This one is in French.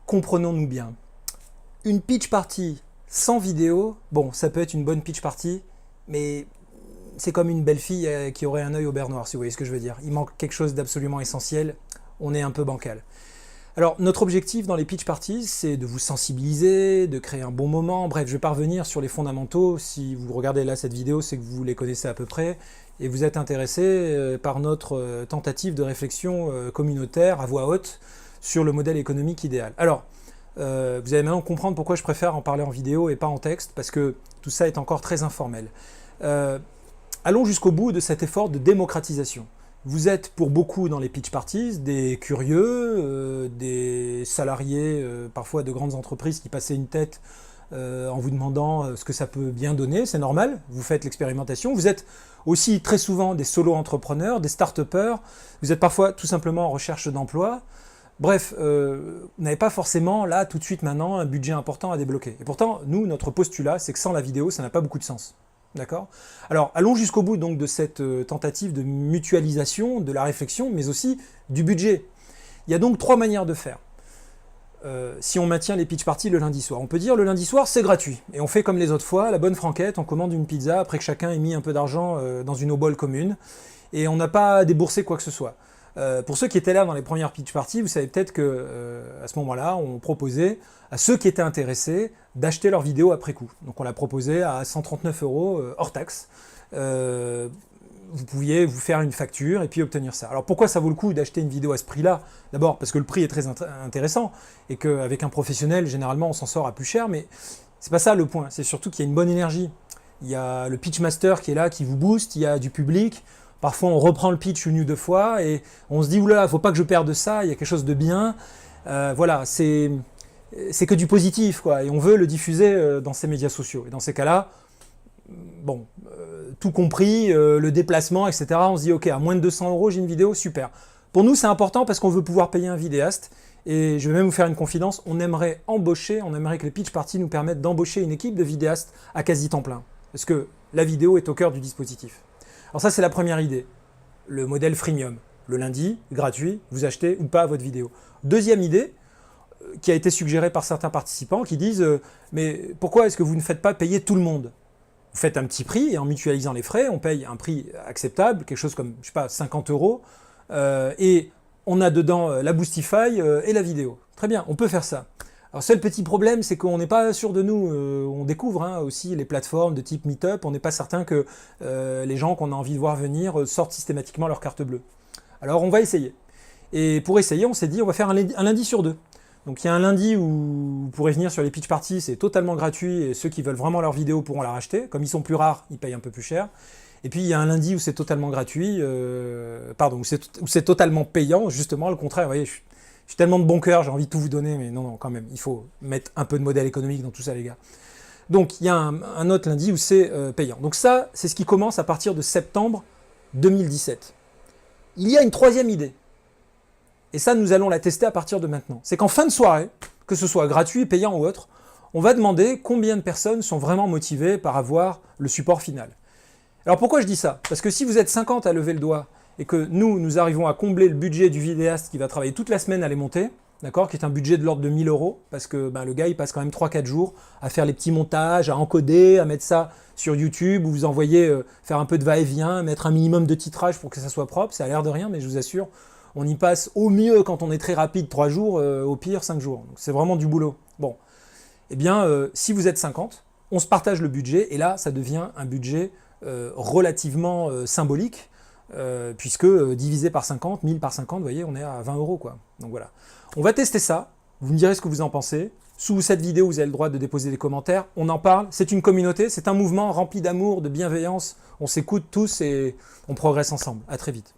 comprenons-nous bien. Une pitch party sans vidéo, bon, ça peut être une bonne pitch party, mais c'est comme une belle fille qui aurait un œil au beurre noir, si vous voyez ce que je veux dire. Il manque quelque chose d'absolument essentiel, on est un peu bancal. Alors, notre objectif dans les pitch parties, c'est de vous sensibiliser, de créer un bon moment. Bref, je vais pas revenir sur les fondamentaux. Si vous regardez là cette vidéo, c'est que vous les connaissez à peu près et vous êtes intéressé par notre tentative de réflexion communautaire à voix haute sur le modèle économique idéal. Alors, vous allez maintenant comprendre pourquoi je préfère en parler en vidéo et pas en texte, parce que tout ça est encore très informel. Allons jusqu'au bout de cet effort de démocratisation. Vous êtes pour beaucoup dans les pitch parties des curieux, des salariés parfois de grandes entreprises qui passaient une tête en vous demandant ce que ça peut bien donner, c'est normal, vous faites l'expérimentation. Vous êtes aussi très souvent des solo-entrepreneurs, des start-upers, vous êtes parfois tout simplement en recherche d'emploi. Bref, vous n'avez pas forcément là tout de suite maintenant un budget important à débloquer. Et pourtant, nous, notre postulat, c'est que sans la vidéo, ça n'a pas beaucoup de sens. D'accord ? Alors, allons jusqu'au bout donc de cette tentative de mutualisation de la réflexion, mais aussi du budget. Il y a donc trois manières de faire. Si on maintient les pitch parties le lundi soir, on peut dire le lundi soir c'est gratuit. Et on fait comme les autres fois, la bonne franquette, on commande une pizza après que chacun ait mis un peu d'argent dans une eau-bol commune. Et on n'a pas déboursé quoi que ce soit. Pour ceux qui étaient là dans les premières pitch parties, vous savez peut-être que à ce moment-là, on proposait à ceux qui étaient intéressés d'acheter leur vidéo après coup. Donc on l'a proposé à 139 € hors taxe. Vous pouviez vous faire une facture et puis obtenir ça. Alors pourquoi ça vaut le coup d'acheter une vidéo à ce prix-là? D'abord parce que le prix est très intéressant et qu'avec un professionnel, généralement, on s'en sort à plus cher, mais c'est pas ça le point. C'est surtout qu'il y a une bonne énergie. Il y a le pitchmaster qui est là, qui vous booste, il y a du public. Parfois, on reprend le pitch une ou deux fois et on se dit « Oula, faut pas que je perde ça, il y a quelque chose de bien. » Voilà, c'est que du positif, quoi. Et on veut le diffuser dans ces médias sociaux. Et dans ces cas-là, bon, tout compris, le déplacement, etc. On se dit « Ok, à moins de 200 €, j'ai une vidéo, super. » Pour nous, c'est important parce qu'on veut pouvoir payer un vidéaste. Et je vais même vous faire une confidence, on aimerait que les pitch parties nous permettent d'embaucher une équipe de vidéastes à quasi temps plein. Parce que la vidéo est au cœur du dispositif. Alors ça, c'est la première idée, le modèle freemium. Le lundi, gratuit, vous achetez ou pas votre vidéo. Deuxième idée, qui a été suggérée par certains participants, qui disent « Mais pourquoi est-ce que vous ne faites pas payer tout le monde ? Vous faites un petit prix et en mutualisant les frais, on paye un prix acceptable, quelque chose comme, je sais pas, 50 €, et on a dedans la Boostify et la vidéo. Très bien, on peut faire ça. Alors seul petit problème, c'est qu'on n'est pas sûr de nous, on découvre aussi les plateformes de type Meetup, on n'est pas certain que les gens qu'on a envie de voir venir sortent systématiquement leur carte bleue. Alors on va essayer. Et pour essayer, on s'est dit on va faire un lundi sur deux. Donc il y a un lundi où vous pourrez venir sur les pitch parties, c'est totalement gratuit et ceux qui veulent vraiment leur vidéo pourront la racheter. Comme ils sont plus rares, ils payent un peu plus cher. Et puis il y a un lundi où c'est totalement gratuit, où c'est totalement payant, justement le contraire, vous voyez, je suis tellement de bon cœur, j'ai envie de tout vous donner, mais non, quand même, il faut mettre un peu de modèle économique dans tout ça, les gars. Donc, il y a un autre lundi où c'est payant. Donc ça, c'est ce qui commence à partir de septembre 2017. Il y a une troisième idée. Et ça, nous allons la tester à partir de maintenant. C'est qu'en fin de soirée, que ce soit gratuit, payant ou autre, on va demander combien de personnes sont vraiment motivées par avoir le support final. Alors pourquoi je dis ça? Parce que si vous êtes 50 à lever le doigt, et que nous arrivons à combler le budget du vidéaste qui va travailler toute la semaine à les monter, d'accord, qui est un budget de l'ordre de 1000 €, parce que le gars, il passe quand même 3-4 jours à faire les petits montages, à encoder, à mettre ça sur YouTube, où vous envoyez faire un peu de va-et-vient, mettre un minimum de titrage pour que ça soit propre, ça a l'air de rien, mais je vous assure, on y passe au mieux quand on est très rapide 3 jours, au pire 5 jours. Donc c'est vraiment du boulot. Bon, eh bien, si vous êtes 50, on se partage le budget, et là, ça devient un budget relativement symbolique, puisque divisé par 50, 1000 par 50, vous voyez, on est à 20 € quoi. Donc voilà. On va tester ça, vous me direz ce que vous en pensez. Sous cette vidéo, vous avez le droit de déposer des commentaires, on en parle, c'est une communauté, c'est un mouvement rempli d'amour, de bienveillance, on s'écoute tous et on progresse ensemble. À très vite.